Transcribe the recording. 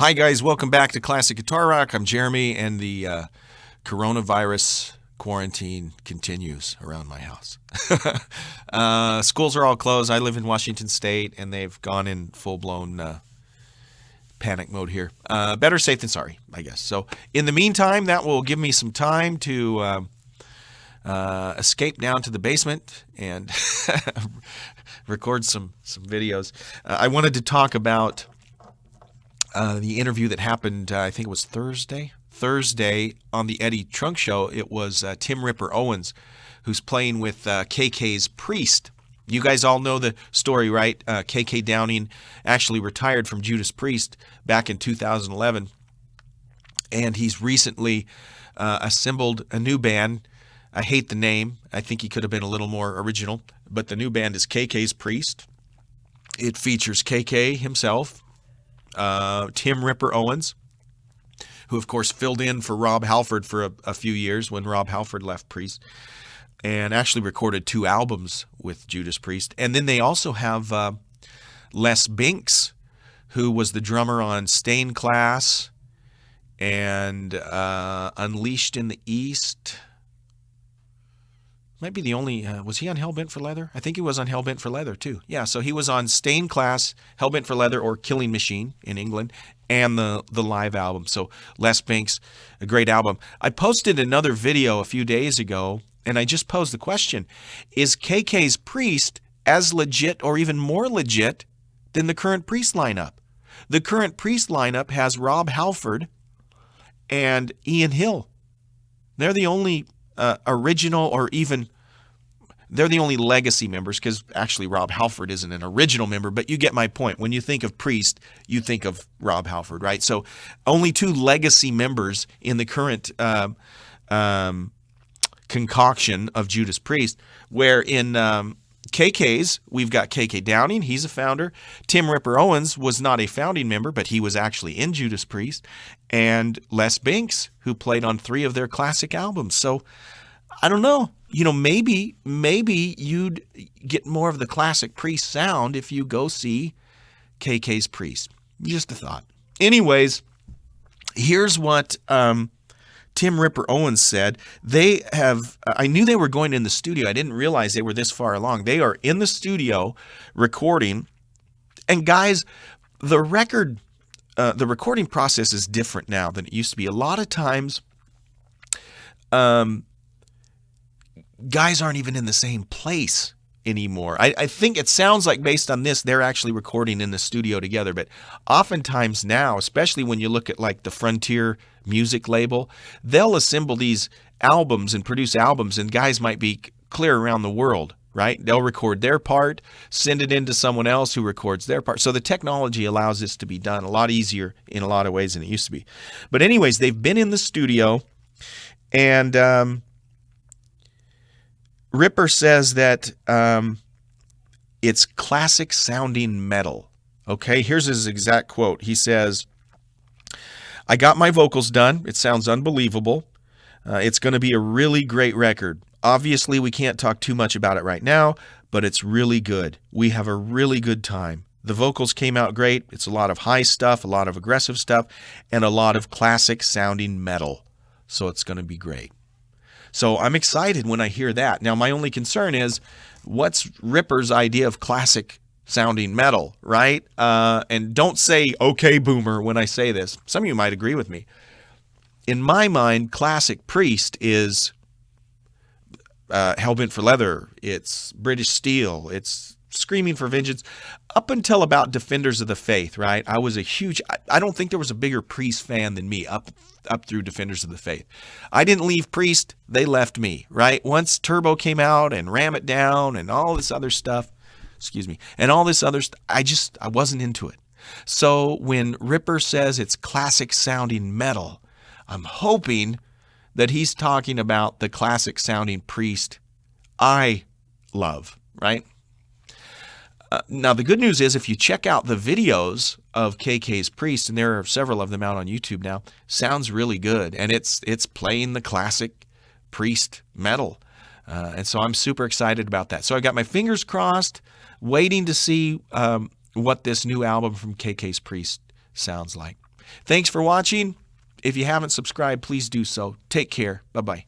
Hi guys, welcome back to Classic Guitar Rock. I'm Jeremy, and the coronavirus quarantine continues around my house. Schools are all closed. I live in Washington State, and they've gone in full-blown panic mode here. Better safe than sorry, I guess. So in the meantime, that will give me some time to escape down to the basement and record some videos. I wanted to talk about the interview that happened, I think it was Thursday on the Eddie Trunk Show. It was Tim Ripper Owens, who's playing with KK's Priest. You guys all know the story, right? KK Downing actually retired from Judas Priest back in 2011, and he's recently assembled a new band. I hate the name. I think he could have been a little more original, but the new band is KK's Priest. It features KK himself, Tim Ripper Owens, who of course filled in for Rob Halford for a few years when Rob Halford left Priest, and actually recorded 2 albums with Judas Priest. And then they also have Les Binks, who was the drummer on Stained Class and Unleashed in the East. Might be the only, was he on Hellbent for Leather? I think he was on Hellbent for Leather too. Yeah, so he was on Stained Class, Hellbent for Leather, or Killing Machine in England, and the live album. So Les Binks, a great album. I posted another video a few days ago, and I just posed the question, is KK's Priest as legit or even more legit than the current Priest lineup? The current Priest lineup has Rob Halford and Ian Hill. They're the only original, or even they're the only legacy members, because actually Rob Halford isn't an original member, but you get my point. When you think of Priest, you think of Rob Halford, right? So only 2 legacy members in the current concoction of Judas Priest, where in KK's, we've got KK Downing, he's a founder. Tim Ripper Owens was not a founding member, but he was actually in Judas Priest. And Les Binks, who played on 3 of their classic albums. So, I don't know. You know, maybe you'd get more of the classic Priest sound if you go see KK's Priest. Just a thought. Anyways, here's what Tim Ripper Owens said. I knew they were going in the studio. I didn't realize they were this far along. They are in the studio recording. And guys, the recording process is different now than it used to be. A lot of times, guys aren't even in the same place anymore. I think it sounds like, based on this, they're actually recording in the studio together. But oftentimes now, especially when you look at like the Frontier music label, they'll assemble these albums and produce albums, and guys might be clear around the world, right? They'll record their part, send it into someone else who records their part. So the technology allows this to be done a lot easier in a lot of ways than it used to be. But anyways, they've been in the studio, and Ripper says that it's classic sounding metal. Okay, here's his exact quote. He says, "I got my vocals done. It sounds unbelievable. It's going to be a really great record. Obviously, we can't talk too much about it right now, but it's really good. We have a really good time. The vocals came out great. It's a lot of high stuff, a lot of aggressive stuff, and a lot of classic sounding metal. So it's going to be great." So I'm excited when I hear that. Now, my only concern is, what's Ripper's idea of classic sounding metal, right? And don't say, okay, boomer, when I say this. Some of you might agree with me. In my mind, classic Priest is Hellbent for Leather. It's British Steel. It's Screaming for Vengeance. Up until about Defenders of the Faith, right? I was a huge, I don't think there was a bigger Priest fan than me up through Defenders of the Faith. I didn't leave Priest, they left me, right? Once Turbo came out and Ram It Down and all this other stuff, I wasn't into it. So when Ripper says it's classic sounding metal, I'm hoping that he's talking about the classic sounding Priest I love, right? Now, the good news is, if you check out the videos of KK's Priest, and there are several of them out on YouTube now, sounds really good. And it's playing the classic Priest metal. And so I'm super excited about that. So I got my fingers crossed, waiting to see what this new album from KK's Priest sounds like. Thanks for watching. If you haven't subscribed, please do so. Take care. Bye-bye.